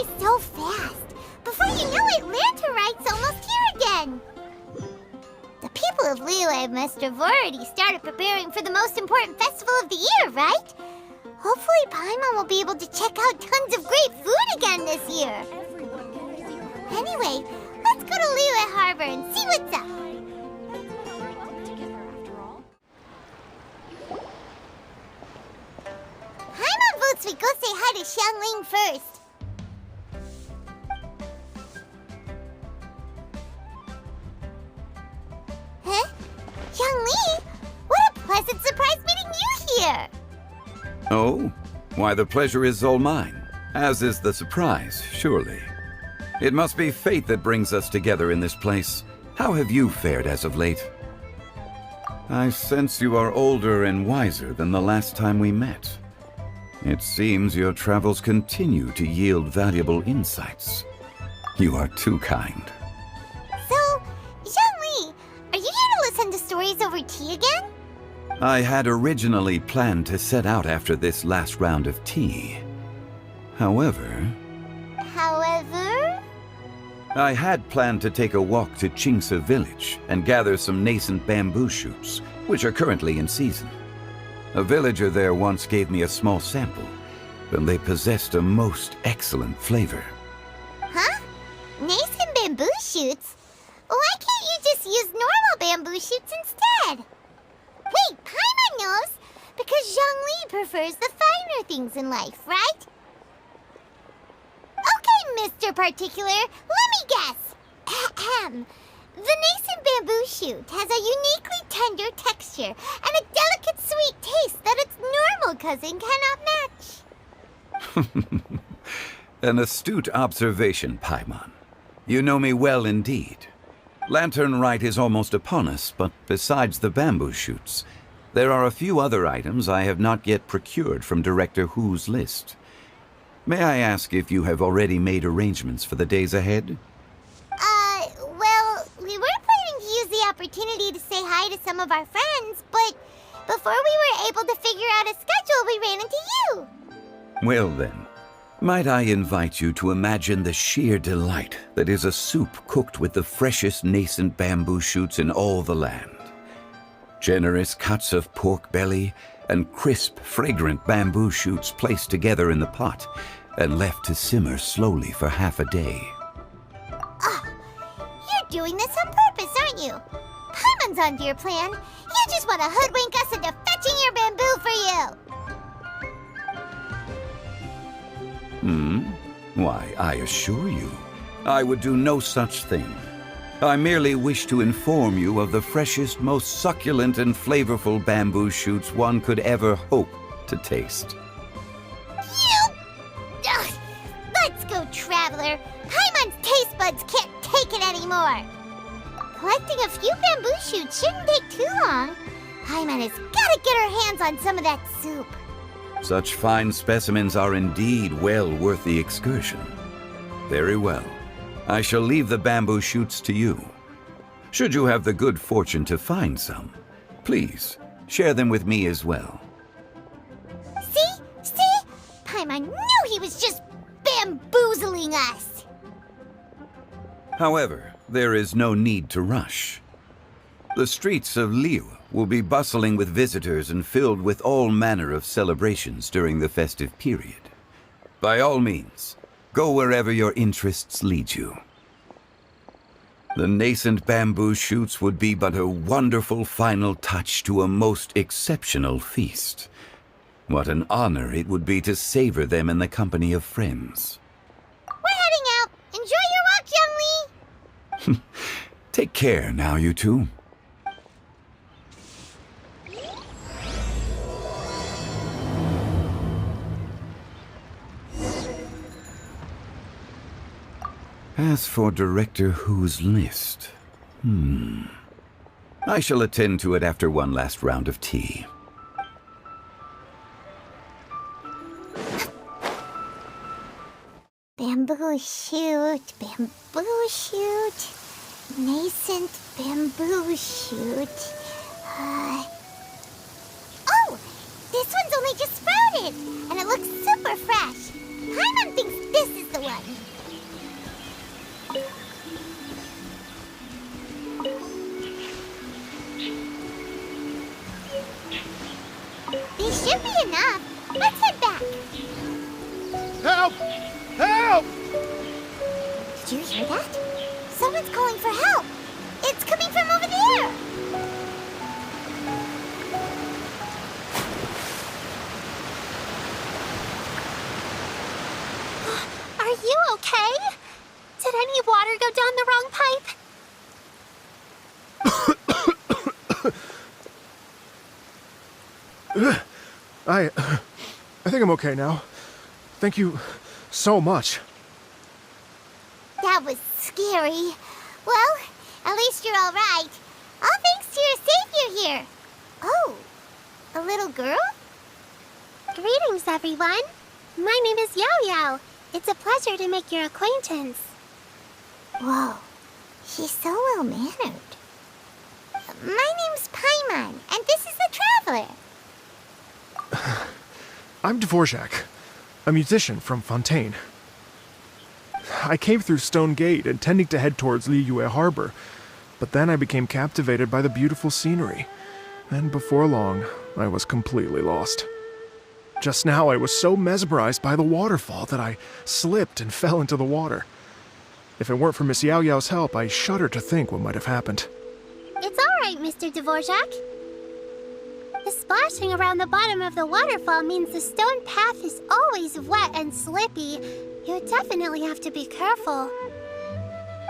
by so fast. Before you know it, Lantern Rite's almost here again. The people of Liyue must have already started preparing for the most important festival of the year, right? Hopefully Paimon will be able to check out tons of great food again this year. Anyway, let's go to Liyue Harbor and see what's up. Paimon votes we go say hi to Xiangling first. Huh? Xiangling? What a pleasant surprise meeting you here! Oh? Why, the pleasure is all mine. As is the surprise, surely. It must be fate that brings us together in this place. How have you fared as of late? I sense you are older and wiser than the last time we met. It seems your travels continue to yield valuable insights. You are too kind. So, Xiangling, are you here to listen to stories over tea again? I had originally planned to set out after this last round of tea. However, I had planned to take a walk to Qingce village and gather some nascent bamboo shoots, which are currently in season. A villager there once gave me a small sample, and they possessed a most excellent flavor. Huh? Nascent bamboo shoots? Why can't you just use normal bamboo shoots instead? Wait, Paimon knows! Because Zhongli prefers the finer things in life, right? Okay, Mr. Particular, let me guess. Ahem. The nascent bamboo shoot has a uniquely tender texture and a delicate sweet taste that its normal cousin cannot match. An astute observation, Paimon. You know me well indeed. Lantern Rite is almost upon us, but besides the bamboo shoots, there are a few other items I have not yet procured from Director Hu's list. May I ask if you have already made arrangements for the days ahead? Well, we were planning to use the opportunity to say hi to some of our friends, but before we were able to figure out a schedule, we ran into you. Well then, might I invite you to imagine the sheer delight that is a soup cooked with the freshest nascent bamboo shoots in all the land. Generous cuts of pork belly and crisp, fragrant bamboo shoots placed together in the pot and left to simmer slowly for half a day. You're doing this on purpose, aren't you? Paimon's onto your plan. You just want to hoodwink us into fetching your bamboo for you. Why, I assure you, I would do no such thing. I merely wish to inform you of the freshest, most succulent and flavorful bamboo shoots one could ever hope to taste. Ugh. Let's go, Traveler. Paimon's taste buds can't take it anymore. Collecting a few bamboo shoots shouldn't take too long. Paimon has got to get her hands on some of that soup. Such fine specimens are indeed well worth the excursion. Very well. I shall leave the bamboo shoots to you. Should you have the good fortune to find some, please share them with me as well. See? Paimon knew he was just bamboozling us. However, there is no need to rush. The streets of Liyue will be bustling with visitors and filled with all manner of celebrations during the festive period. By all means, go wherever your interests lead you. The nascent bamboo shoots would be but a wonderful final touch to a most exceptional feast. What an honor it would be to savor them in the company of friends. We're heading out. Enjoy your walk, Youngli. Take care now, you two. As for Director Hu's list, I shall attend to it after one last round of tea. Bamboo shoot, nascent bamboo shoot. Oh, this one's only just sprouted, and it looks super fresh. Paimon thinks this is the one. Help! Help! Did you hear that? Someone's calling for help. It's coming from over there. Are you okay? Did any water go down the wrong pipe? I think I'm okay now. Thank you so much. That was scary. Well, at least you're all right. All thanks to your savior here. Oh, a little girl? Greetings, everyone. My name is Yao Yao. It's a pleasure to make your acquaintance. Whoa, she's so well-mannered. My name's Paimon, and this is the Traveler. I'm Dvorak, a musician from Fontaine. I came through Stone Gate intending to head towards Liyue Harbor, but then I became captivated by the beautiful scenery, and before long, I was completely lost. Just now, I was so mesmerized by the waterfall that I slipped and fell into the water. If it weren't for Miss Yao Yao's help, I shudder to think what might have happened. It's all right, Mr. Dvorak. The splashing around the bottom of the waterfall means the stone path is always wet and slippy. You definitely have to be careful.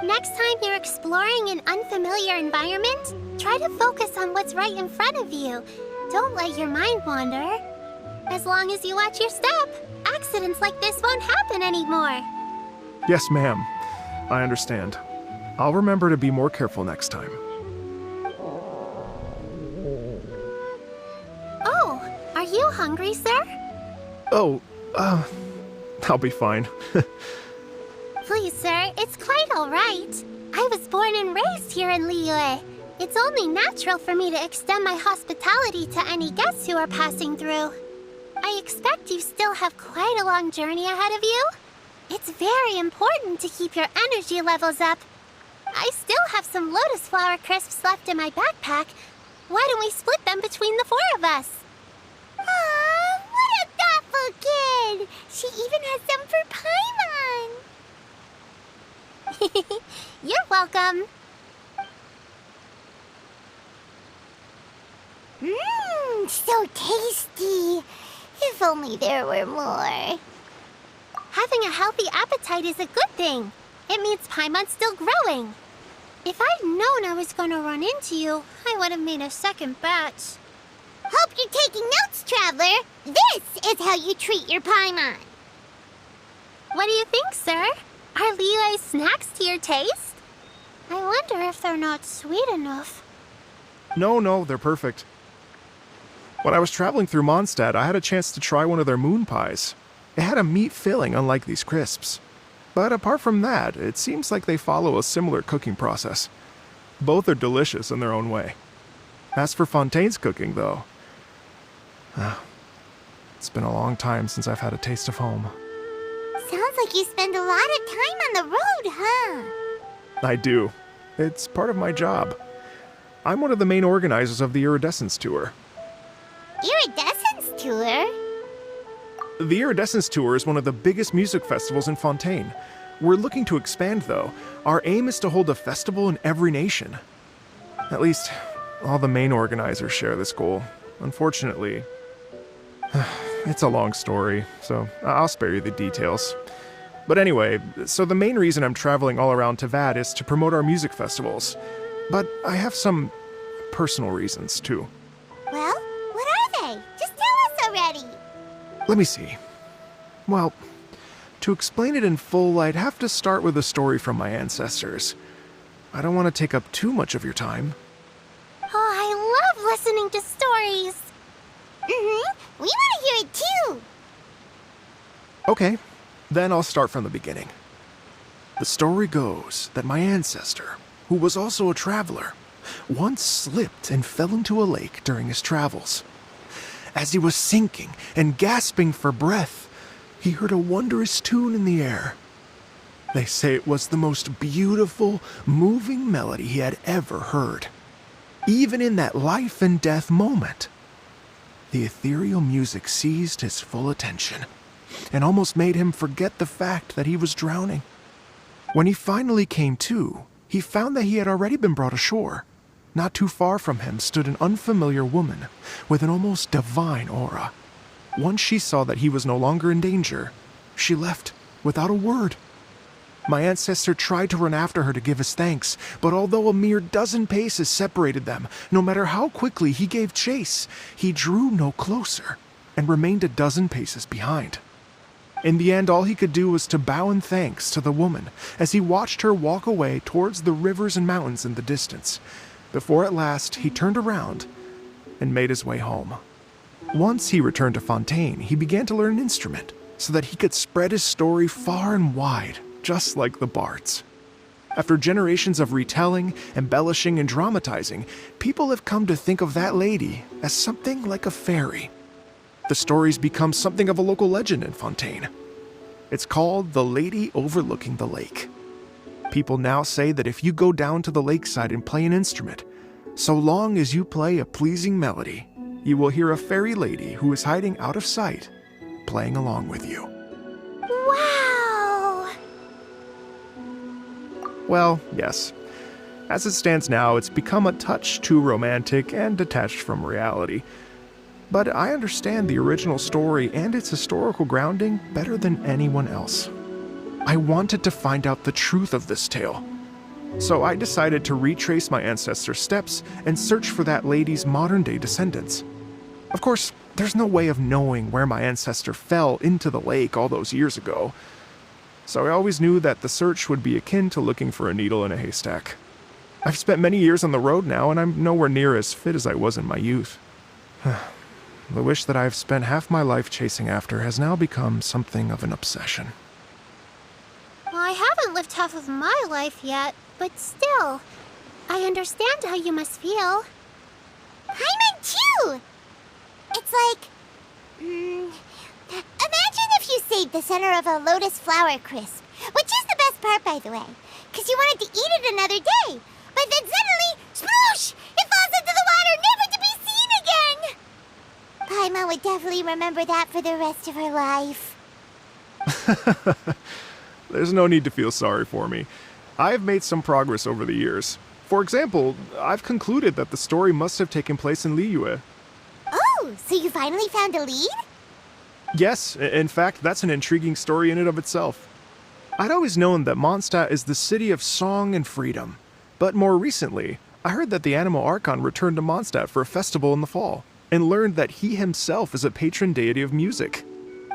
Next time you're exploring an unfamiliar environment, try to focus on what's right in front of you. Don't let your mind wander. As long as you watch your step, accidents like this won't happen anymore. Yes, ma'am. I understand. I'll remember to be more careful next time. Oh, are you hungry, sir? Oh, I'll be fine. Please, sir, it's quite all right. I was born and raised here in Liyue. It's only natural for me to extend my hospitality to any guests who are passing through. I expect you still have quite a long journey ahead of you. It's very important to keep your energy levels up. I still have some lotus flower crisps left in my backpack. Why don't we split them between the four of us? Aw, what a thoughtful kid! She even has some for Paimon! You're welcome. Mmm, so tasty. If only there were more. Having a healthy appetite is a good thing. It means Paimon's still growing. If I'd known I was gonna run into you, I would have made a second batch. Hope you're taking notes, Traveler. This is how you treat your Paimon. What do you think, sir? Are Liyue's snacks to your taste? I wonder if they're not sweet enough. No, they're perfect. When I was traveling through Mondstadt, I had a chance to try one of their moon pies. It had a meat filling, unlike these crisps. But apart from that, it seems like they follow a similar cooking process. Both are delicious in their own way. As for Fontaine's cooking, though, it's been a long time since I've had a taste of home. Sounds like you spend a lot of time on the road, huh? I do. It's part of my job. I'm one of the main organizers of the Iridescence Tour. Iridescence Tour? The Iridescence Tour is one of the biggest music festivals in Fontaine. We're looking to expand, though. Our aim is to hold a festival in every nation. At least, all the main organizers share this goal. Unfortunately, it's a long story, so I'll spare you the details. But anyway, so the main reason I'm traveling all around Tavad is to promote our music festivals. But I have some personal reasons, too. Well, what are they? Just tell us already. Let me see. Well, to explain it in full, I'd have to start with a story from my ancestors. I don't want to take up too much of your time. Oh, I love listening to stories. We want to hear it too. Okay, then I'll start from the beginning. The story goes that my ancestor, who was also a traveler, once slipped and fell into a lake during his travels. As he was sinking and gasping for breath, he heard a wondrous tune in the air. They say it was the most beautiful, moving melody he had ever heard. Even in that life and death moment, the ethereal music seized his full attention. and almost made him forget the fact that he was drowning. When he finally came to, he found that he had already been brought ashore. Not too far from him stood an unfamiliar woman with an almost divine aura. Once she saw that he was no longer in danger, she left without a word. My ancestor tried to run after her to give his thanks, but although a mere dozen paces separated them, no matter how quickly he gave chase, he drew no closer and remained a dozen paces behind. In the end, all he could do was to bow in thanks to the woman as he watched her walk away towards the rivers and mountains in the distance, before at last he turned around and made his way home. Once he returned to Fontaine, he began to learn an instrument so that he could spread his story far and wide, just like the bards. After generations of retelling, embellishing, and dramatizing, people have come to think of that lady as something like a fairy. The story's become something of a local legend in Fontaine. It's called The Lady Overlooking the Lake. People now say that if you go down to the lakeside and play an instrument, so long as you play a pleasing melody, you will hear a fairy lady who is hiding out of sight, playing along with you. Wow! Well, yes. As it stands now, it's become a touch too romantic and detached from reality. But I understand the original story and its historical grounding better than anyone else. I wanted to find out the truth of this tale. So I decided to retrace my ancestors' steps and search for that lady's modern-day descendants. Of course, there's no way of knowing where my ancestor fell into the lake all those years ago. So I always knew that the search would be akin to looking for a needle in a haystack. I've spent many years on the road now, and I'm nowhere near as fit as I was in my youth. The wish that I've spent half my life chasing after has now become something of an obsession. Well, I haven't lived half of my life yet, but still, I understand how you must feel. Paimon too! It's like... imagine if you saved the center of a lotus flower crisp, which is the best part, by the way, because you wanted to eat it another day. But then suddenly, sploosh! It falls into the water, never to be seen again! Paimon would definitely remember that for the rest of her life. There's no need to feel sorry for me. I've made some progress over the years. For example, I've concluded that the story must have taken place in Liyue. Oh, so you finally found a lead? Yes, in fact, that's an intriguing story in and of itself. I'd always known that Mondstadt is the city of song and freedom. But more recently, I heard that the Animal Archon returned to Mondstadt for a festival in the fall, and learned that he himself is a patron deity of music.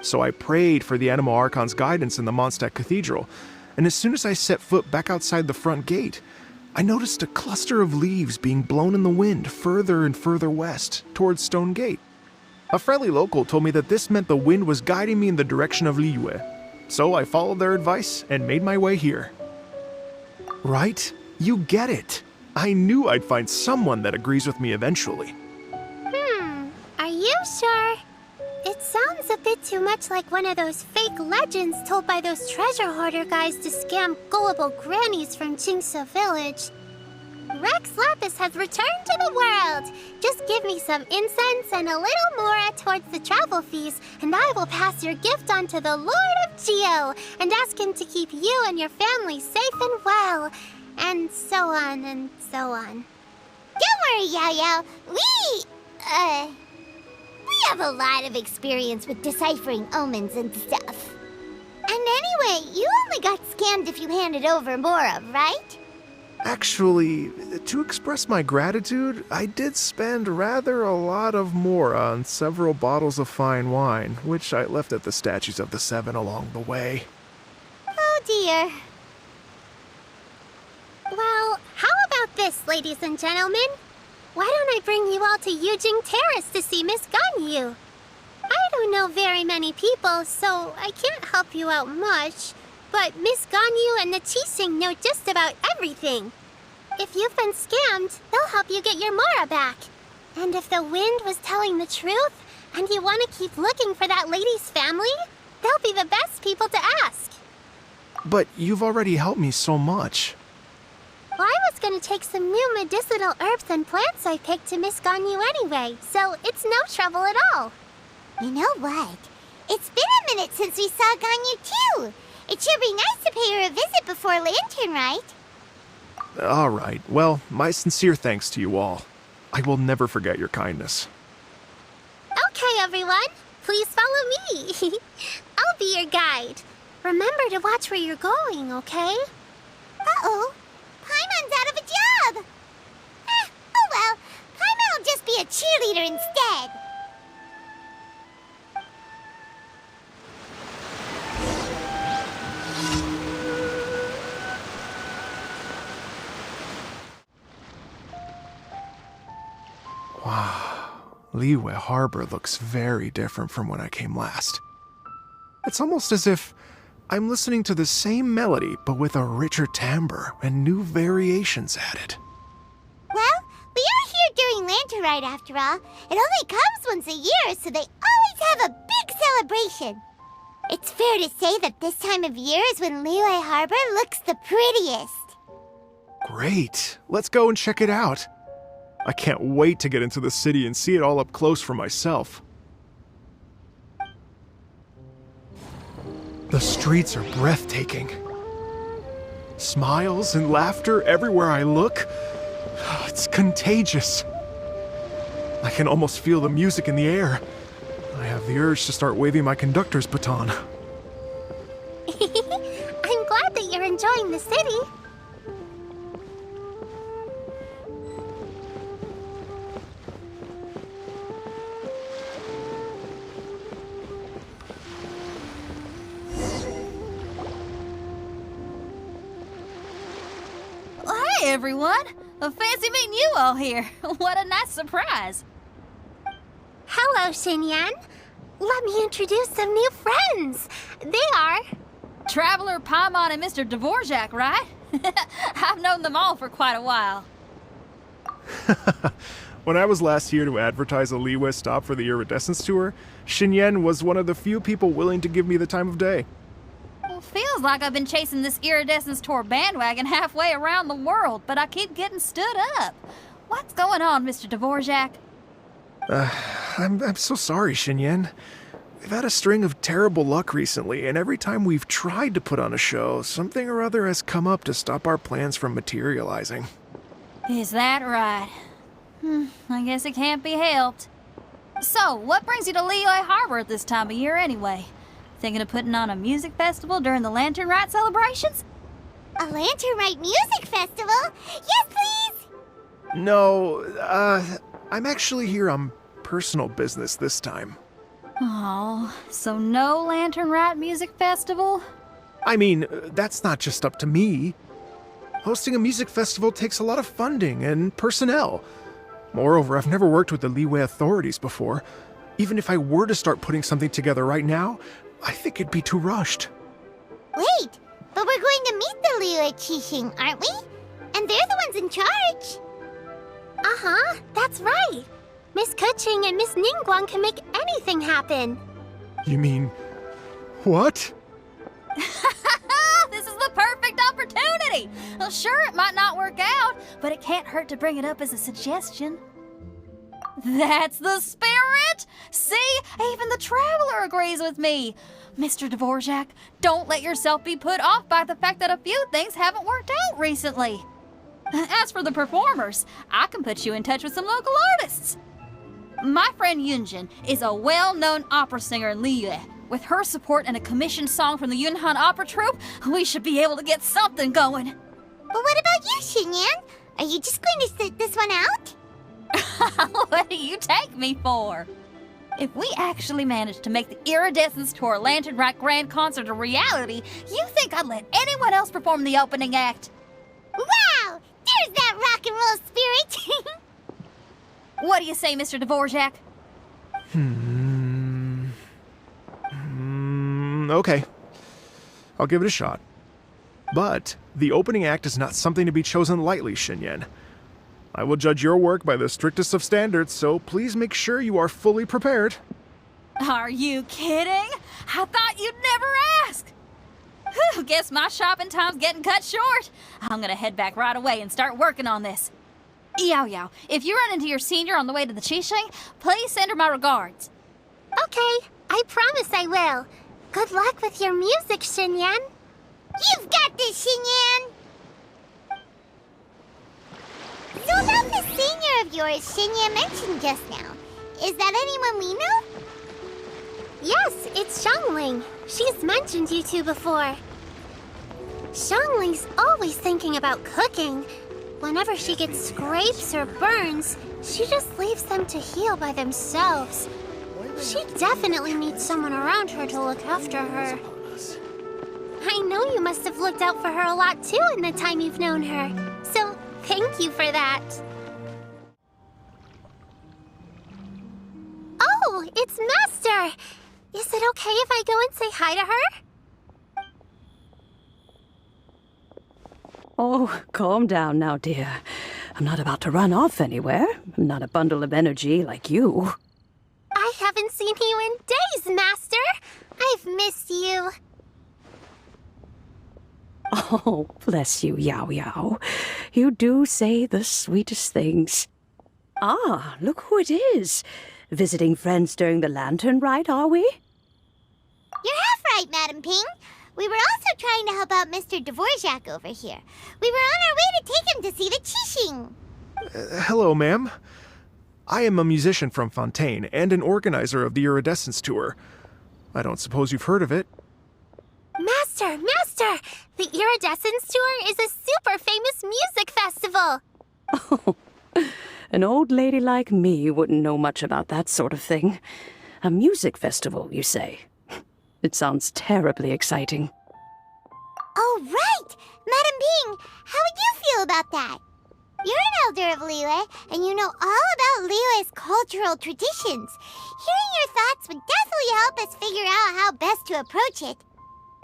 So I prayed for the Animal Archon's guidance in the Mondstadt Cathedral, and as soon as I set foot back outside the front gate, I noticed a cluster of leaves being blown in the wind further and further west, towards Stone Gate. A friendly local told me that this meant the wind was guiding me in the direction of Liyue, so I followed their advice and made my way here. Right? You get it. I knew I'd find someone that agrees with me eventually. Are you sure? It sounds a bit too much like one of those fake legends told by those treasure hoarder guys to scam gullible grannies from Jingsa Village. Rex Lapis has returned to the world. Just give me some incense and a little mora towards the travel fees, and I will pass your gift on to the Lord of Geo and ask him to keep you and your family safe and well. And so on and so on. Don't worry, Yao Yao. We have a lot of experience with deciphering omens and stuff. And anyway, you only got scammed if you handed over Mora, right? Actually, to express my gratitude, I did spend rather a lot of mora on several bottles of fine wine, which I left at the statues of the Seven along the way. Oh dear. Well, how about this, ladies and gentlemen? Why don't I bring you all to Yujing Terrace to see Miss Ganyu? I don't know very many people, so I can't help you out much. But Miss Ganyu and the Qixing know just about everything. If you've been scammed, they'll help you get your Mora back. And if the wind was telling the truth, and you want to keep looking for that lady's family, they'll be the best people to ask. But you've already helped me so much. Well, I was going to take some new medicinal herbs and plants I picked to Miss Ganyu anyway, so it's no trouble at all. You know what? It's been a minute since we saw Ganyu too. It should be nice to pay her a visit before Lantern Rite. All right. Well, my sincere thanks to you all. I will never forget your kindness. Okay, everyone. Please follow me. I'll be your guide. Remember to watch where you're going, okay? Uh-oh. Paimon's out of a job. Oh well. Paimon will just be a cheerleader instead. Wow. Liyue Harbor looks very different from when I came last. It's almost as if I'm listening to the same melody, but with a richer timbre and new variations added. Well, we are here during Lantern Rite after all. It only comes once a year, so they always have a big celebration. It's fair to say that this time of year is when Liyue Harbor looks the prettiest. Great. Let's go and check it out. I can't wait to get into the city and see it all up close for myself. The streets are breathtaking. Smiles and laughter everywhere I look. It's contagious. I can almost feel the music in the air. I have the urge to start waving my conductor's baton. I'm glad that you're enjoying the city. Hey everyone! Fancy meeting you all here. What a nice surprise. Hello, Xinyan. Let me introduce some new friends. They are... Traveler, Paimon, and Mr. Dvorak, right? I've known them all for quite a while. When I was last here to advertise a Liyue stop for the Iridescence Tour, Xinyan was one of the few people willing to give me the time of day. Well, feels like I've been chasing this Iridescence Tour bandwagon halfway around the world, but I keep getting stood up. What's going on, Mr. Dvorak? I'm so sorry, Xinyan. We've had a string of terrible luck recently, and every time we've tried to put on a show, something or other has come up to stop our plans from materializing. Is that right? I guess it can't be helped. So, what brings you to Liyue Harbor at this time of year anyway? Thinking of putting on a music festival during the Lantern Rite celebrations? A Lantern Rite music festival? Yes, please! No, I'm actually here on personal business this time. Oh, so no Lantern Rite music festival? I mean, that's not just up to me. Hosting a music festival takes a lot of funding and personnel. Moreover, I've never worked with the Liyue authorities before. Even if I were to start putting something together right now, I think it'd be too rushed. Wait, but we're going to meet the Liyue Qixing, aren't we? And they're the ones in charge. Uh-huh, that's right. Miss Keqing and Miss Ningguang can make anything happen. You mean... what? This is the perfect opportunity! Well, sure, it might not work out, but it can't hurt to bring it up as a suggestion. That's the spirit! See, even the Traveler agrees with me. Mr. Dvorak, don't let yourself be put off by the fact that a few things haven't worked out recently. As for the performers, I can put you in touch with some local artists. My friend Yunjin is a well-known opera singer in Liyue. With her support and a commissioned song from the Yunhan Opera Troupe, we should be able to get something going. But what about you, Xinyan? Are you just going to sit this one out? What do you take me for? If we actually manage to make the Iridescence Tour Lantern Rite Grand Concert a reality, you think I'd let anyone else perform the opening act? Wow! There's that rock and roll spirit! What do you say, Mr. Dvorak? Okay. I'll give it a shot. But the opening act is not something to be chosen lightly, Xinyan. I will judge your work by the strictest of standards, so please make sure you are fully prepared. Are you kidding? I thought you'd never ask. Whew, guess my shopping time's getting cut short. I'm gonna head back right away and start working on this. Yao Yao, if you run into your senior on the way to the Qixing, please send her my regards. Okay, I promise I will. Good luck with your music, Xinyan. You've got this, Xinyan! So about the senior of yours Xinyan mentioned just now, is that anyone we know? Yes, it's Xiangling. She's mentioned you two before. Xiangling's always thinking about cooking. Whenever she gets scrapes or burns, she just leaves them to heal by themselves. She definitely needs someone around her to look after her. I know you must have looked out for her a lot too in the time you've known her. So, thank you for that. Oh, it's Master! Is it okay if I go and say hi to her? Oh, calm down now, dear. I'm not about to run off anywhere. I'm not a bundle of energy like you. I haven't seen you in days, Master! I've missed you. Oh, bless you, Yao Yao. You do say the sweetest things. Ah, look who it is. Visiting friends during the Lantern Rite, are we? You're half right, Madam Ping. We were also trying to help out Mr. Dvorak over here. We were on our way to take him to see the Qixing. Hello, ma'am. I am a musician from Fontaine and an organizer of the Iridescence Tour. I don't suppose you've heard of it. Master! The Iridescence Tour is a super famous music festival! Oh, an old lady like me wouldn't know much about that sort of thing. A music festival, you say? It sounds terribly exciting. Oh, right! Madam Ping, how would you feel about that? You're an elder of Liyue, and you know all about Liyue's cultural traditions. Hearing your thoughts would definitely help us figure out how best to approach it.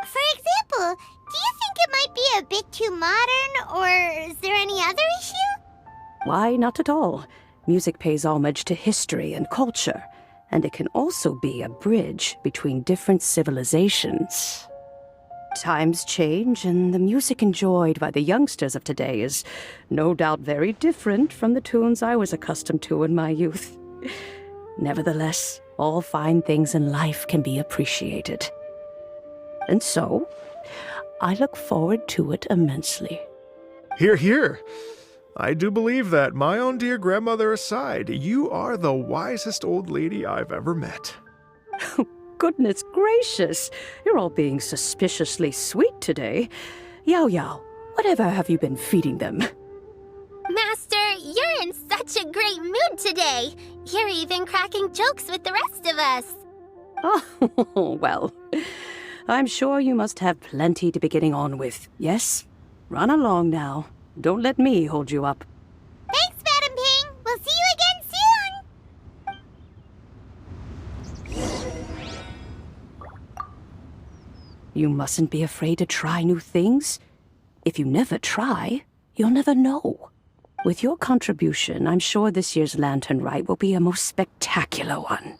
For example, do you think it might be a bit too modern, or is there any other issue? Why, not at all. Music pays homage to history and culture, and it can also be a bridge between different civilizations. Times change, and the music enjoyed by the youngsters of today is no doubt very different from the tunes I was accustomed to in my youth. Nevertheless, all fine things in life can be appreciated. And so, I look forward to it immensely. Hear, hear. I do believe that, my own dear grandmother aside, you are the wisest old lady I've ever met. Goodness gracious, you're all being suspiciously sweet today. Yao Yao, whatever have you been feeding them? Master, you're in such a great mood today. You're even cracking jokes with the rest of us. Oh, well, I'm sure you must have plenty to be getting on with, yes? Run along now. Don't let me hold you up. Thanks, Madam Ping. We'll see you again soon. You mustn't be afraid to try new things. If you never try, you'll never know. With your contribution, I'm sure this year's Lantern Rite will be a most spectacular one.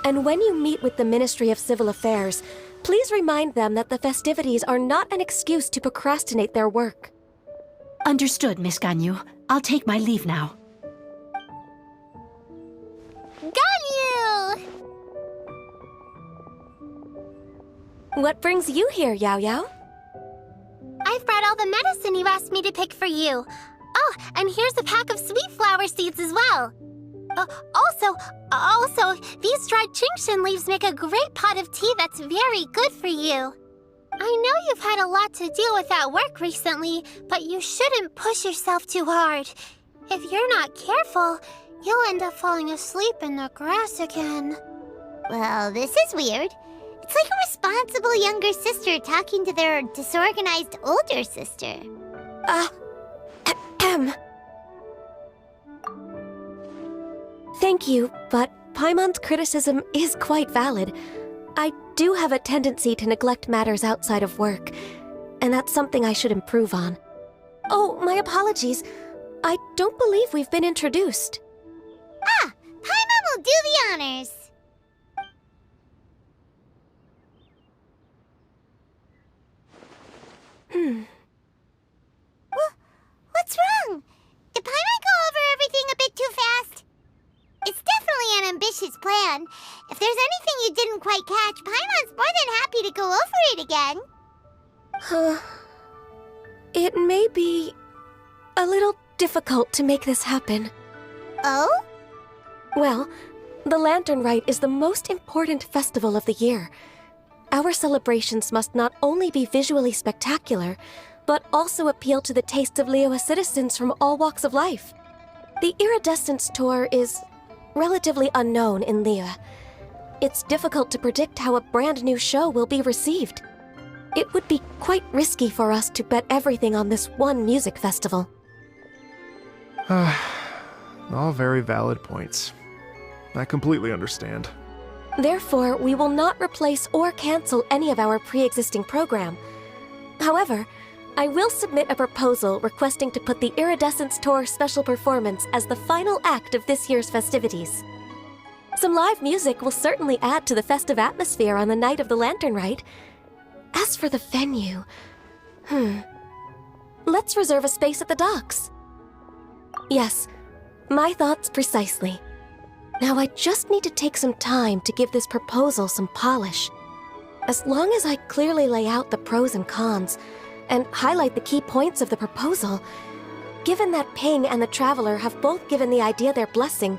And when you meet with the Ministry of Civil Affairs, please remind them that the festivities are not an excuse to procrastinate their work. Understood, Miss Ganyu. I'll take my leave now. Got you! What brings you here, Yao Yao? I've brought all the medicine you asked me to pick for you. Oh, and here's a pack of sweet flower seeds as well. Also, these dried Qingshan leaves make a great pot of tea that's very good for you. I know you've had a lot to deal with at work recently, but you shouldn't push yourself too hard. If you're not careful, you'll end up falling asleep in the grass again. Well, this is weird. It's like a responsible younger sister talking to their disorganized older sister. Thank you, but Paimon's criticism is quite valid. I do have a tendency to neglect matters outside of work, and that's something I should improve on. Oh, my apologies. I don't believe we've been introduced. Ah, Paimon will do the honors. What's wrong? Did Paimon go over everything a bit too fast? It's definitely an ambitious plan. If there's anything you didn't quite catch, Paimon's more than happy to go over it again. It may be a little difficult to make this happen. Oh? Well, the Lantern Rite is the most important festival of the year. Our celebrations must not only be visually spectacular, but also appeal to the tastes of Liyue citizens from all walks of life. The Iridescence Tour is relatively unknown in Liyue. It's difficult to predict how a brand new show will be received. It would be quite risky for us to bet everything on this one music festival. All very valid points. I completely understand. Therefore, we will not replace or cancel any of our pre-existing program. However, I will submit a proposal requesting to put the Iridescence Tour special performance as the final act of this year's festivities. Some live music will certainly add to the festive atmosphere on the night of the Lantern Rite. As for the venue, let's reserve a space at the docks. Yes, my thoughts precisely. Now I just need to take some time to give this proposal some polish. As long as I clearly lay out the pros and cons, and highlight the key points of the proposal, given that Ping and the Traveler have both given the idea their blessing,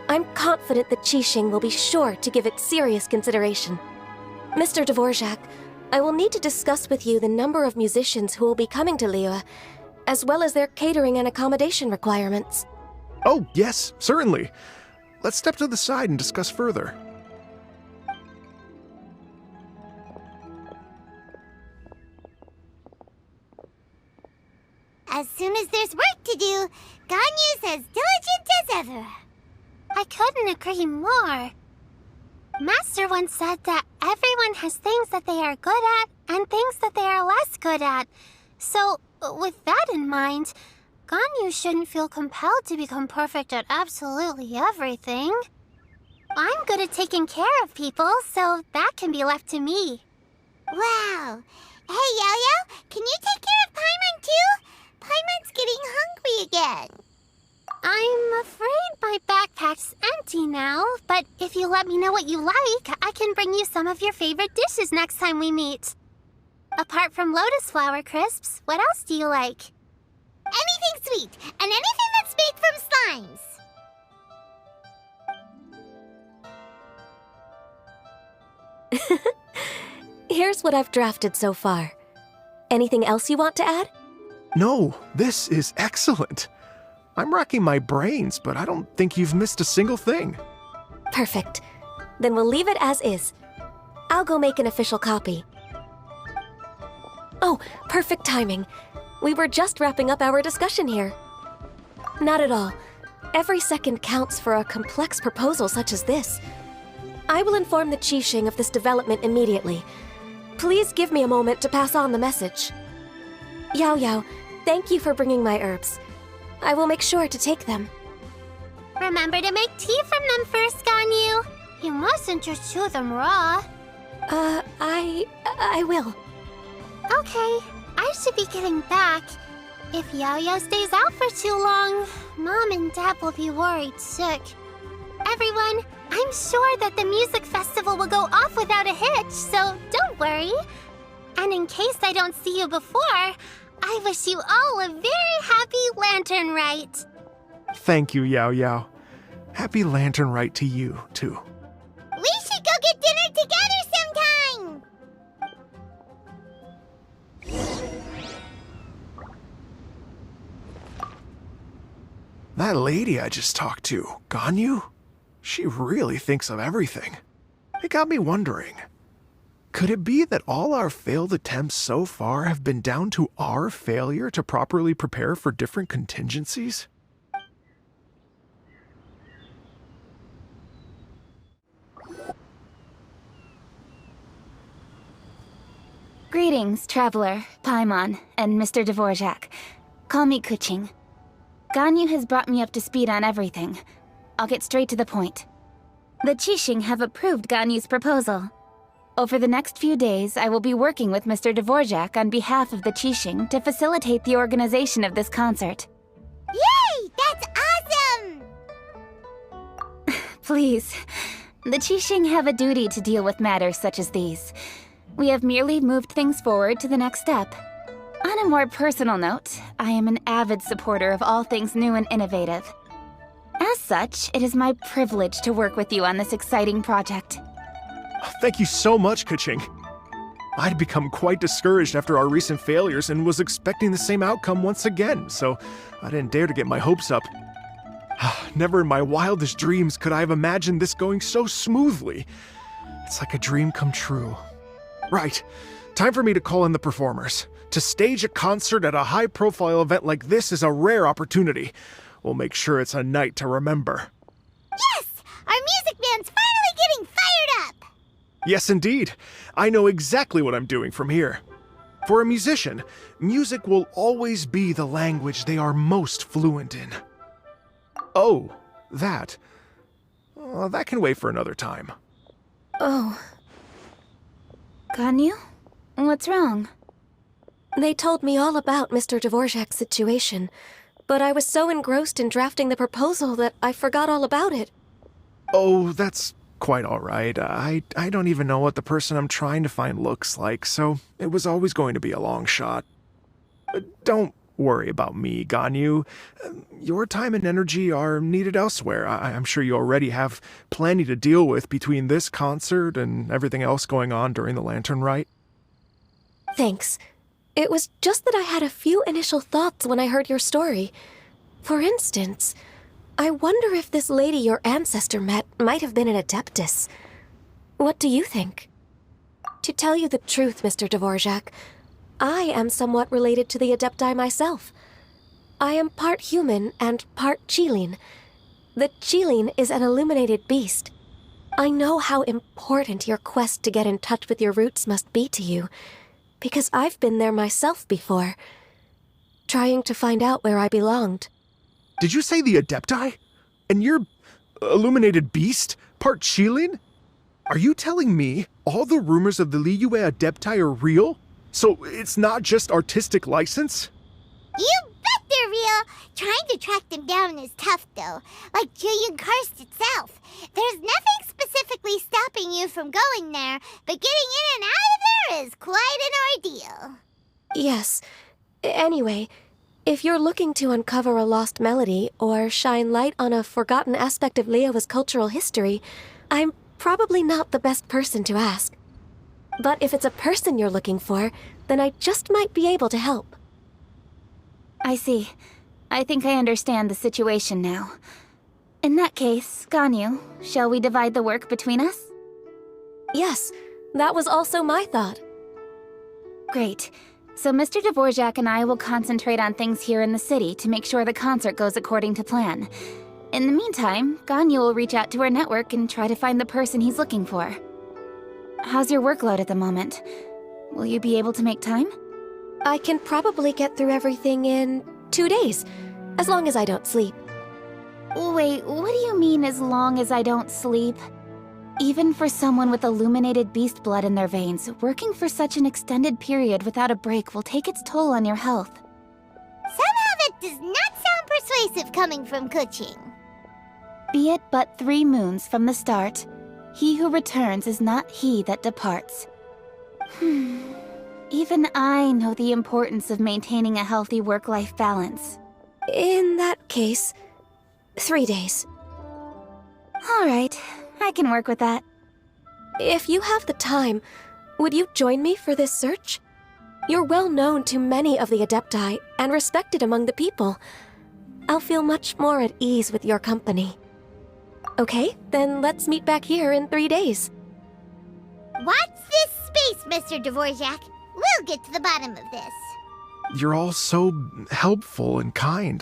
I'm confident that Qixing will be sure to give it serious consideration. Mr. Dvorak, I will need to discuss with you the number of musicians who will be coming to Liyue, as well as their catering and accommodation requirements. Oh, yes, certainly. Let's step to the side and discuss further. As soon as there's work to do, Ganyu's as diligent as ever. I couldn't agree more. Master once said that everyone has things that they are good at and things that they are less good at. So, with that in mind, Ganyu shouldn't feel compelled to become perfect at absolutely everything. I'm good at taking care of people, so that can be left to me. Wow. Hey, Yo-Yo, can you take care of Paimon too? Paimon's getting hungry again. I'm afraid my backpack's empty now, but if you let me know what you like, I can bring you some of your favorite dishes next time we meet. Apart from lotus flower crisps, what else do you like? Anything sweet, and anything that's made from slimes. Here's what I've drafted so far. Anything else you want to add? No, this is excellent. I'm racking my brains, but I don't think you've missed a single thing. Perfect. Then we'll leave it as is. I'll go make an official copy. Oh, perfect timing. We were just wrapping up our discussion here. Not at all. Every second counts for a complex proposal such as this. I will inform the Qixing of this development immediately. Please give me a moment to pass on the message. Yao Yao, thank you for bringing my herbs. I will make sure to take them. Remember to make tea from them first, Ganyu. You mustn't just chew them raw. I will. Okay, I should be getting back. If Yo-Yo stays out for too long, Mom and Dad will be worried sick. Everyone, I'm sure that the music festival will go off without a hitch, so don't worry. And in case I don't see you before, I wish you all a very happy Lantern Rite. Thank you, Yao Yao. Happy Lantern Rite to you, too. We should go get dinner together sometime! That lady I just talked to, Ganyu, she really thinks of everything. It got me wondering, could it be that all our failed attempts so far have been down to our failure to properly prepare for different contingencies? Greetings, Traveler, Paimon, and Mr. Dvorak. Call me Kuching. Ganyu has brought me up to speed on everything. I'll get straight to the point. The Qixing have approved Ganyu's proposal. Over the next few days, I will be working with Mr. Dvorak on behalf of the Qixing to facilitate the organization of this concert. Yay! That's awesome! Please, the Qixing have a duty to deal with matters such as these. We have merely moved things forward to the next step. On a more personal note, I am an avid supporter of all things new and innovative. As such, it is my privilege to work with you on this exciting project. Thank you so much, Kuching. I'd become quite discouraged after our recent failures and was expecting the same outcome once again, so I didn't dare to get my hopes up. Never in my wildest dreams could I have imagined this going so smoothly. It's like a dream come true. Right, time for me to call in the performers. To stage a concert at a high-profile event like this is a rare opportunity. We'll make sure it's a night to remember. Yes! Our music band's finally getting fired up! Yes, indeed. I know exactly what I'm doing from here. For a musician, music will always be the language they are most fluent in. Oh, that. That can wait for another time. Oh. Ganyu? What's wrong? They told me all about Mr. Dvorak's situation, but I was so engrossed in drafting the proposal that I forgot all about it. Oh, that's quite all right. I don't even know what the person I'm trying to find looks like, so it was always going to be a long shot. Don't worry about me, Ganyu. Your time and energy are needed elsewhere. I'm sure you already have plenty to deal with between this concert and everything else going on during the Lantern Rite. Thanks. It was just that I had a few initial thoughts when I heard your story. For instance, I wonder if this lady your ancestor met might have been an Adeptus. What do you think? To tell you the truth, Mr. Dvorak, I am somewhat related to the Adepti myself. I am part human and part Qilin. The Qilin is an illuminated beast. I know how important your quest to get in touch with your roots must be to you, because I've been there myself before, trying to find out where I belonged. Did you say the Adepti? And you're illuminated beast? Part Qilin? Are you telling me all the rumors of the Liyue Adepti are real? So it's not just artistic license? You bet they're real! Trying to track them down is tough, though. Like Julian Karst itself. There's nothing specifically stopping you from going there, but getting in and out of there is quite an ordeal. Yes. Anyway, if you're looking to uncover a lost melody or shine light on a forgotten aspect of Liyue's cultural history, I'm probably not the best person to ask. But if it's a person you're looking for, then I just might be able to help. I see. I think I understand the situation now. In that case, Ganyu, shall we divide the work between us? Yes, that was also my thought. Great. So Mr. Dvorak and I will concentrate on things here in the city to make sure the concert goes according to plan. In the meantime, Ganyu will reach out to her network and try to find the person he's looking for. How's your workload at the moment? Will you be able to make time? I can probably get through everything in 2 days, as long as I don't sleep. Wait, what do you mean as long as I don't sleep? Even for someone with illuminated beast blood in their veins, working for such an extended period without a break will take its toll on your health. Somehow that does not sound persuasive coming from Kuching. Be it but 3 moons from the start, he who returns is not he that departs. Even I know the importance of maintaining a healthy work-life balance. In that case, 3 days. All right, I can work with that. If you have the time, would you join me for this search? You're well known to many of the Adepti and respected among the people. I'll feel much more at ease with your company. Okay, then let's meet back here in 3 days. Watch this space, Mr. Dvorak. We'll get to the bottom of this. You're all so helpful and kind.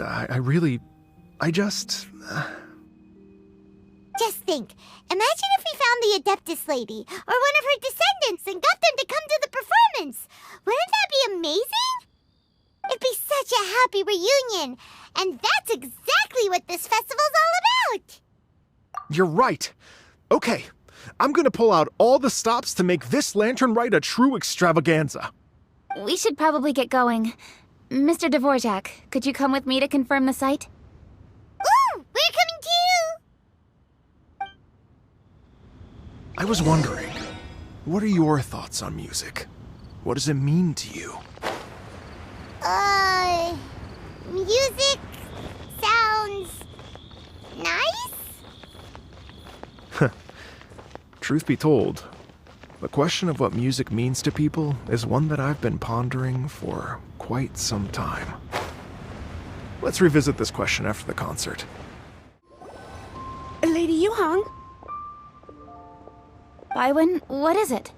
Just think, imagine if we found the Adeptus lady, or one of her descendants, and got them to come to the performance. Wouldn't that be amazing? It'd be such a happy reunion, and that's exactly what this festival's all about. You're right. Okay, I'm gonna pull out all the stops to make this Lantern Rite a true extravaganza. We should probably get going. Mr. Dvorak, could you come with me to confirm the site? Ooh, we're coming too! I was wondering, what are your thoughts on music? What does it mean to you? Music sounds nice? Truth be told, the question of what music means to people is one that I've been pondering for quite some time. Let's revisit this question after the concert. Lady Yuhang, Baiwen, what is it?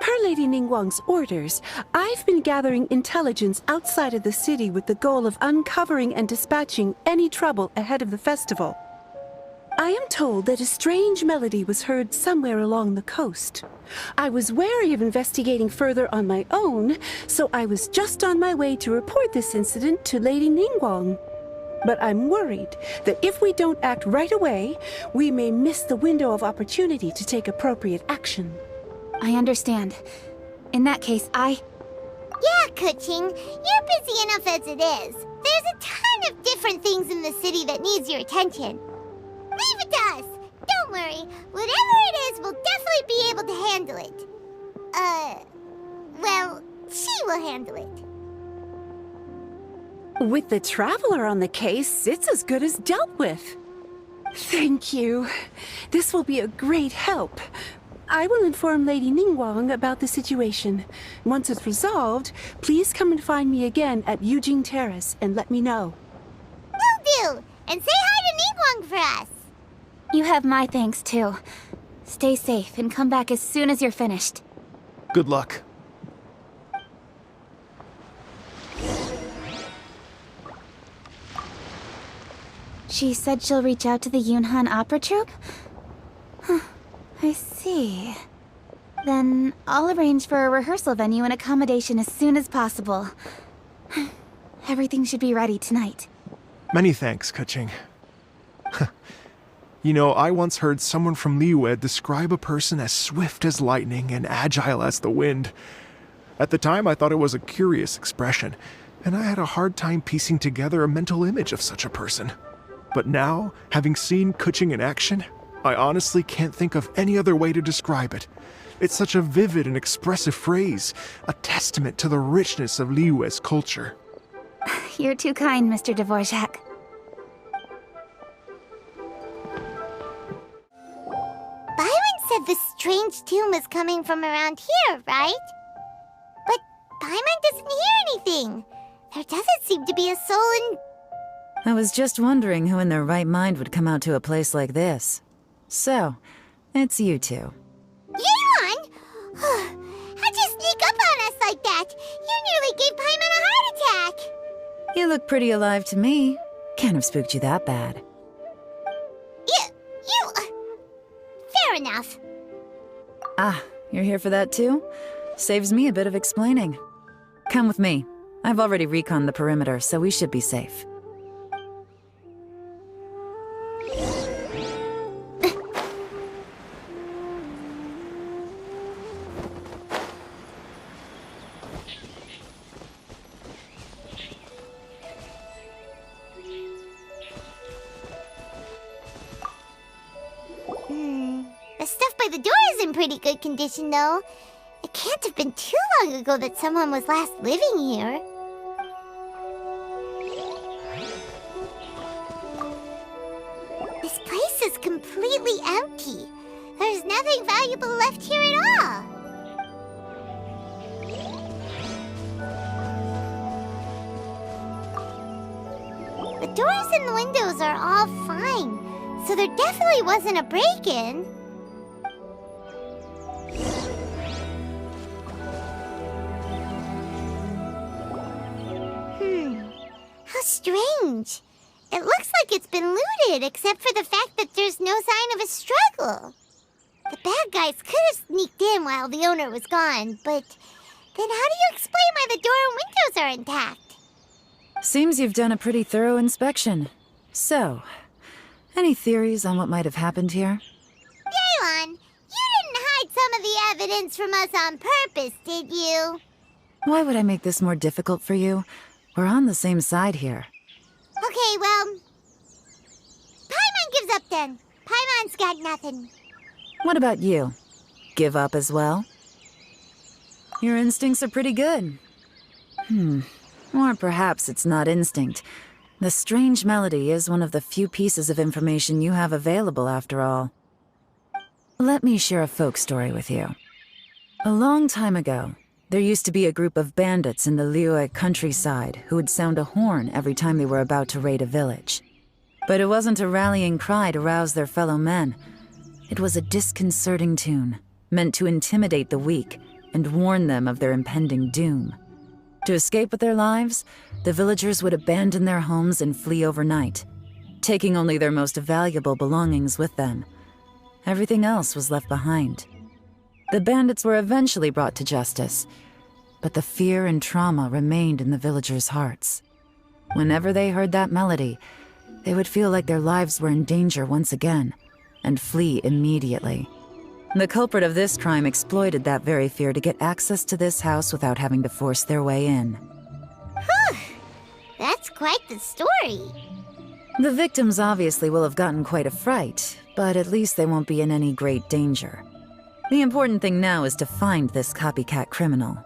per Lady Ningguang's orders, I've been gathering intelligence outside of the city with the goal of uncovering and dispatching any trouble ahead of the festival. I am told that a strange melody was heard somewhere along the coast. I was wary of investigating further on my own, so I was just on my way to report this incident to Lady Ningguang. But I'm worried that if we don't act right away, we may miss the window of opportunity to take appropriate action. I understand. In that case, Yeah, Kuching, you're busy enough as it is. There's a ton of different things in the city that needs your attention. Leave it to us. Don't worry. Whatever it is, we'll definitely be able to handle it. Well, she will handle it. With the Traveler on the case, it's as good as dealt with. Thank you. This will be a great help. I will inform Lady Ningguang about the situation. Once it's resolved, please come and find me again at Yujing Terrace and let me know. Will do. And say hi to Ningguang for us. you have my thanks too. Stay safe and come back as soon as you're finished. Good luck. She said she'll reach out to the Yunhan Opera Troupe? Huh, I see. Then I'll arrange for a rehearsal venue and accommodation as soon as possible. Everything should be ready tonight. Many thanks, Kuching. You know, I once heard someone from Liyue describe a person as swift as lightning and agile as the wind. At the time, I thought it was a curious expression, and I had a hard time piecing together a mental image of such a person. But now, having seen Kuching in action, I honestly can't think of any other way to describe it. It's such a vivid and expressive phrase, a testament to the richness of Liyue's culture. You're too kind, Mr. Dvorak. Byron said the strange tune was coming from around here, right? But Paimon doesn't hear anything. There doesn't seem to be a soul in... I was just wondering who in their right mind would come out to a place like this. So, it's you two. Yeon! How'd you sneak up on us like that? You nearly gave Paimon a heart attack! You look pretty alive to me. Can't have spooked you that bad. Fair enough. Ah, you're here for that too? Saves me a bit of explaining. Come with me. I've already reconned the perimeter, so we should be safe. The stuff by the door is in pretty good condition, though. It can't have been too long ago that someone was last living here. This place is completely empty. There's nothing valuable left here at all. The doors and the windows are all fine, so there definitely wasn't a break-in. How strange. It looks like it's been looted, except for the fact that there's no sign of a struggle. The bad guys could have sneaked in while the owner was gone, but then how do you explain why the door and windows are intact? Seems you've done a pretty thorough inspection. So, any theories on what might have happened here? Paimon, you didn't hide some of the evidence from us on purpose, did you? Why would I make this more difficult for you? We're on the same side here. Okay, well... Paimon gives up then. Paimon's got nothing. What about you? Give up as well? Your instincts are pretty good. Or perhaps it's not instinct. The strange melody is one of the few pieces of information you have available, after all. Let me share a folk story with you. A long time ago, there used to be a group of bandits in the Liyue countryside who would sound a horn every time they were about to raid a village. But it wasn't a rallying cry to rouse their fellow men. It was a disconcerting tune, meant to intimidate the weak and warn them of their impending doom. To escape with their lives, the villagers would abandon their homes and flee overnight, taking only their most valuable belongings with them. Everything else was left behind. The bandits were eventually brought to justice, but the fear and trauma remained in the villagers' hearts. Whenever they heard that melody, they would feel like their lives were in danger once again, and flee immediately. The culprit of this crime exploited that very fear to get access to this house without having to force their way in. Whew! That's quite the story. The victims obviously will have gotten quite a fright, but at least they won't be in any great danger. The important thing now is to find this copycat criminal.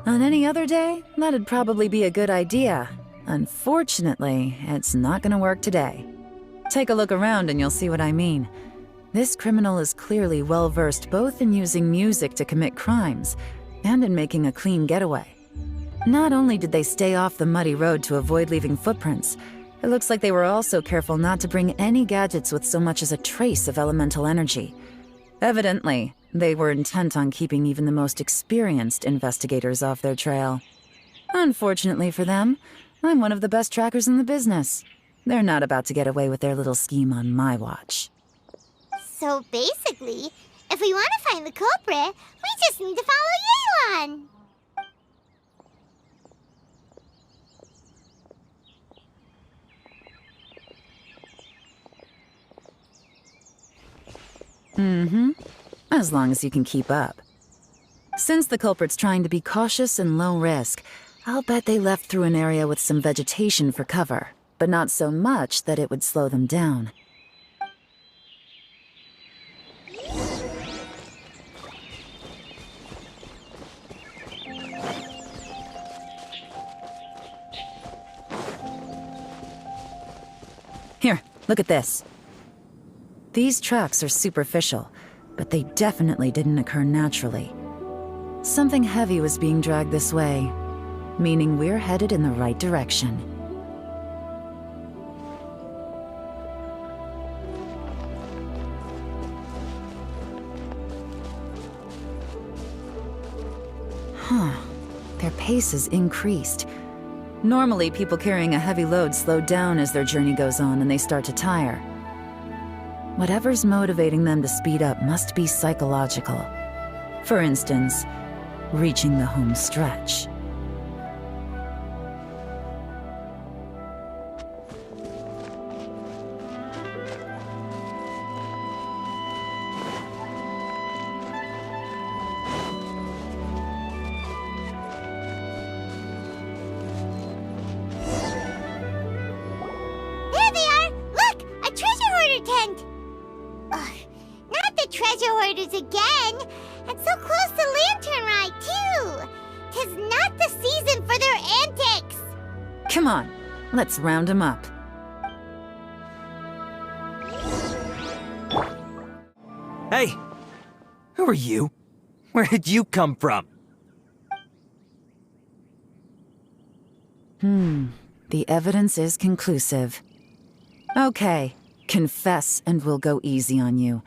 On any other day, that'd probably be a good idea. Unfortunately, it's not gonna work today. Take a look around and you'll see what I mean. This criminal is clearly well-versed both in using music to commit crimes and in making a clean getaway. Not only did they stay off the muddy road to avoid leaving footprints, it looks like they were also careful not to bring any gadgets with so much as a trace of elemental energy. Evidently, they were intent on keeping even the most experienced investigators off their trail. Unfortunately for them, I'm one of the best trackers in the business. They're not about to get away with their little scheme on my watch. So basically, if we want to find the culprit, we just need to follow Yelan. As long as you can keep up. Since the culprit's trying to be cautious and low risk, I'll bet they left through an area with some vegetation for cover, but not so much that it would slow them down. Here, look at this. These tracks are superficial, but they definitely didn't occur naturally. Something heavy was being dragged this way, meaning we're headed in the right direction. Their pace has increased. Normally, people carrying a heavy load slow down as their journey goes on and they start to tire. Whatever's motivating them to speed up must be psychological. For instance, reaching the home stretch. There they are! Look! A treasure hoarder tent! Ugh, not the treasure hoarders again! And so close to Lantern Rite, too! 'Tis not the season for their antics! Come on, let's round them up. Hey! Who are you? Where did you come from? The evidence is conclusive. Okay, confess and we'll go easy on you.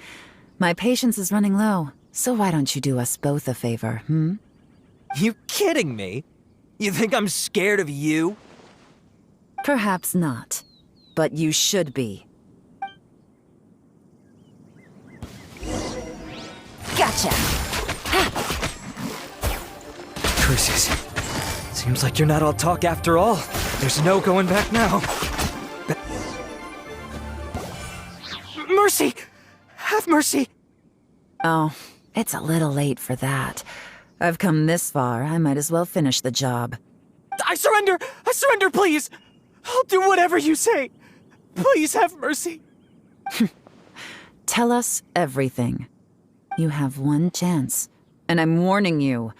My patience is running low, so why don't you do us both a favor, You kidding me? You think I'm scared of you? Perhaps not, but you should be. Gotcha! Curses. Seems like you're not all talk after all. There's no going back now. Mercy! Have mercy! Oh, it's a little late for that. I've come this far, I might as well finish the job. I surrender! I surrender, please! I'll do whatever you say! Please have mercy! Tell us everything. You have one chance, and I'm warning you.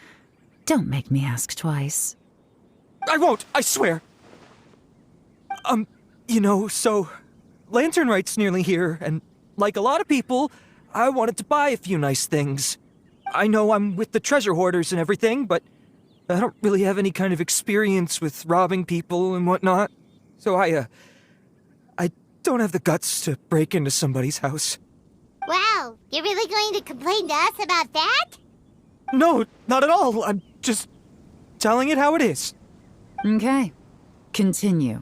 Don't make me ask twice. I won't, I swear! So... Lantern Rite's nearly here, and like a lot of people, I wanted to buy a few nice things. I know I'm with the treasure hoarders and everything, but I don't really have any kind of experience with robbing people and whatnot. So I don't have the guts to break into somebody's house. Wow, you're really going to complain to us about that? No, not at all. I'm just telling it how it is. Okay. Continue.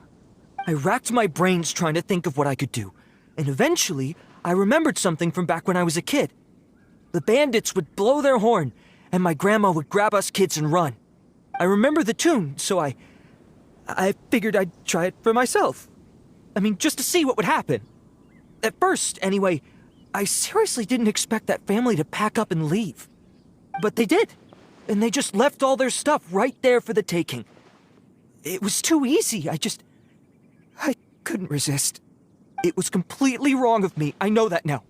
I racked my brains trying to think of what I could do, and eventually I remembered something from back when I was a kid. The bandits would blow their horn, and my grandma would grab us kids and run. I remember the tune, so I figured I'd try it for myself. I mean, just to see what would happen. At first, anyway, I seriously didn't expect that family to pack up and leave. But they did, and they just left all their stuff right there for the taking. It was too easy, I couldn't resist. It was completely wrong of me, I know that now.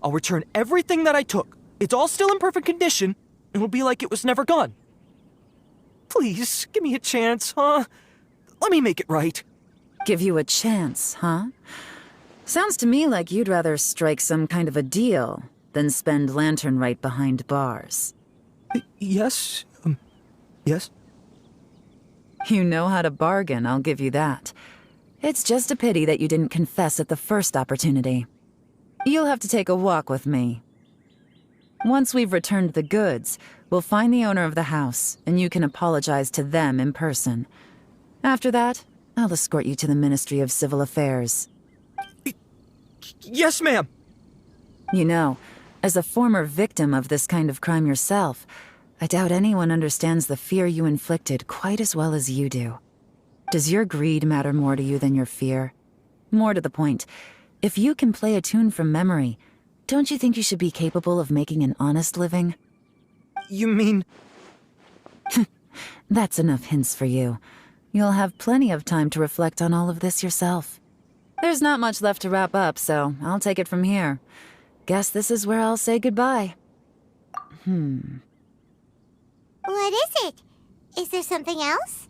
I'll return everything that I took. It's all still in perfect condition, and it'll be like it was never gone. Please, give me a chance, huh? Let me make it right. Give you a chance, huh? Sounds to me like you'd rather strike some kind of a deal than spend Lantern Rite behind bars. Yes? Yes? You know how to bargain, I'll give you that. It's just a pity that you didn't confess at the first opportunity. You'll have to take a walk with me. Once we've returned the goods, we'll find the owner of the house, and you can apologize to them in person. After that, I'll escort you to the Ministry of Civil Affairs. Yes, ma'am! You know, as a former victim of this kind of crime yourself, I doubt anyone understands the fear you inflicted quite as well as you do. Does your greed matter more to you than your fear? More to the point, if you can play a tune from memory, don't you think you should be capable of making an honest living? You mean... That's enough hints for you. You'll have plenty of time to reflect on all of this yourself. There's not much left to wrap up, so I'll take it from here. Guess this is where I'll say goodbye. What is it? Is there something else?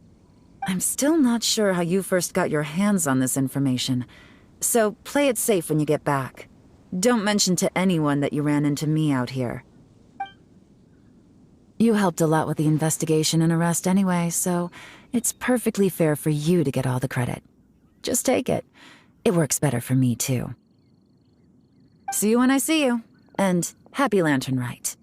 I'm still not sure how you first got your hands on this information, so play it safe when you get back. Don't mention to anyone that you ran into me out here. You helped a lot with the investigation and arrest anyway, so it's perfectly fair for you to get all the credit. Just take it. It works better for me, too. See you when I see you, and Happy Lantern Rite.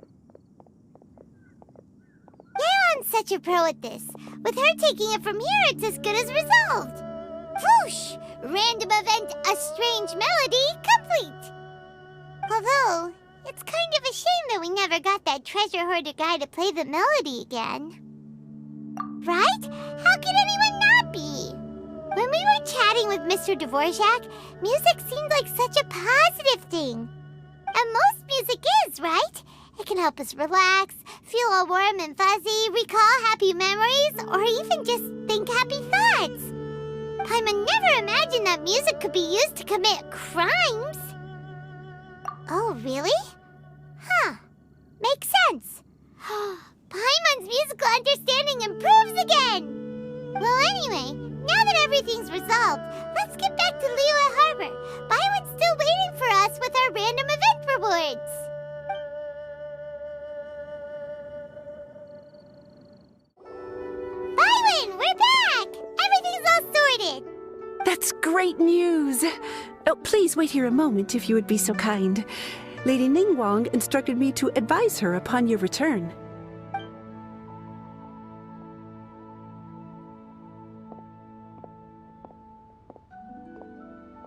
Yeon's such a pro at this. With her taking it from here, it's as good as resolved. Whoosh! Random event, a strange melody, complete! Although, it's kind of a shame that we never got that treasure hoarder guy to play the melody again. Right? How could anyone not be? When we were chatting with Mr. Dvorak, music seemed like such a positive thing. And most music is, right? It can help us relax, feel all warm and fuzzy, recall happy memories, or even just think happy thoughts. Paimon never imagined that music could be used to commit crimes. Oh, really? Huh. Makes sense. Paimon's musical understanding improves again! Well, anyway, now that everything's resolved, let's get back to Liyue Harbor. Byron's still waiting for us with our random event rewards. Byron, we're back! Everything's all sorted! That's great news! Oh, please wait here a moment if you would be so kind. Lady Ningguang instructed me to advise her upon your return.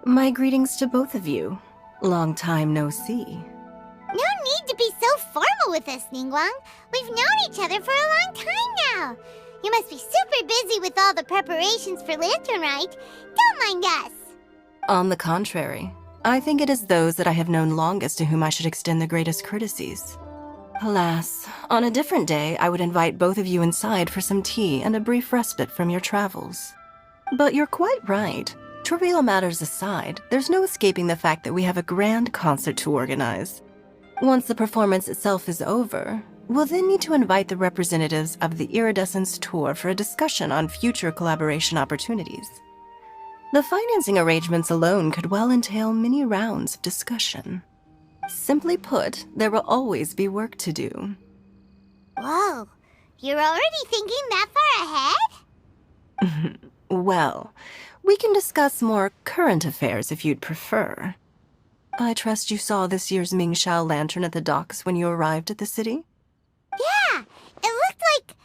My greetings to both of you. Long time no see. No need to be so formal with us, Ningguang. We've known each other for a long time now. You must be super busy with all the preparations for Lantern Rite. Don't mind us. On the contrary, I think it is those that I have known longest to whom I should extend the greatest courtesies. Alas, on a different day, I would invite both of you inside for some tea and a brief respite from your travels. But you're quite right. Trivial matters aside, there's no escaping the fact that we have a grand concert to organize. Once the performance itself is over, we'll then need to invite the representatives of the Iridescence Tour for a discussion on future collaboration opportunities. The financing arrangements alone could well entail many rounds of discussion. Simply put, there will always be work to do. Whoa, you're already thinking that far ahead? Well, we can discuss more current affairs if you'd prefer. I trust you saw this year's Mingxiao lantern at the docks when you arrived at the city? Yeah, it looked like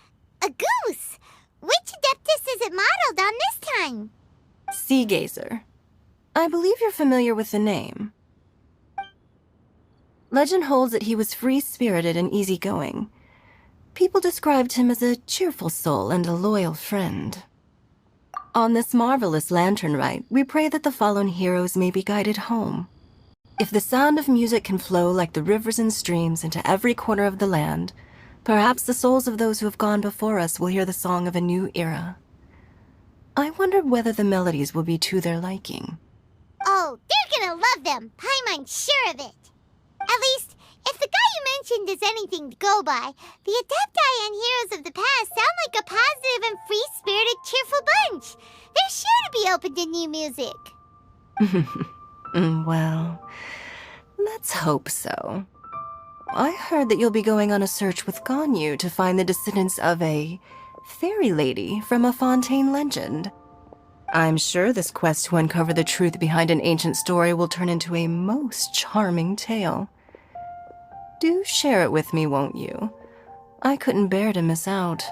a goose. Which Adeptus is it modeled on this time? Sea Gazer. I believe you're familiar with the name. Legend holds that he was free-spirited and easygoing. People described him as a cheerful soul and a loyal friend. On this marvelous lantern rite, we pray that the fallen heroes may be guided home. If the sound of music can flow like the rivers and streams into every corner of the land, perhaps the souls of those who have gone before us will hear the song of a new era. I wonder whether the melodies will be to their liking. Oh, they're gonna love them. Paimon's sure of it. At least, if the guy you mentioned is anything to go by, the Adepti and heroes of the past sound like a positive and free-spirited, cheerful bunch. They're sure to be open to new music. Well, let's hope so. I heard that you'll be going on a search with Ganyu to find the descendants of a fairy lady from a Fontaine legend. I'm sure this quest to uncover the truth behind an ancient story will turn into a most charming tale. Do share it with me, won't you? I couldn't bear to miss out.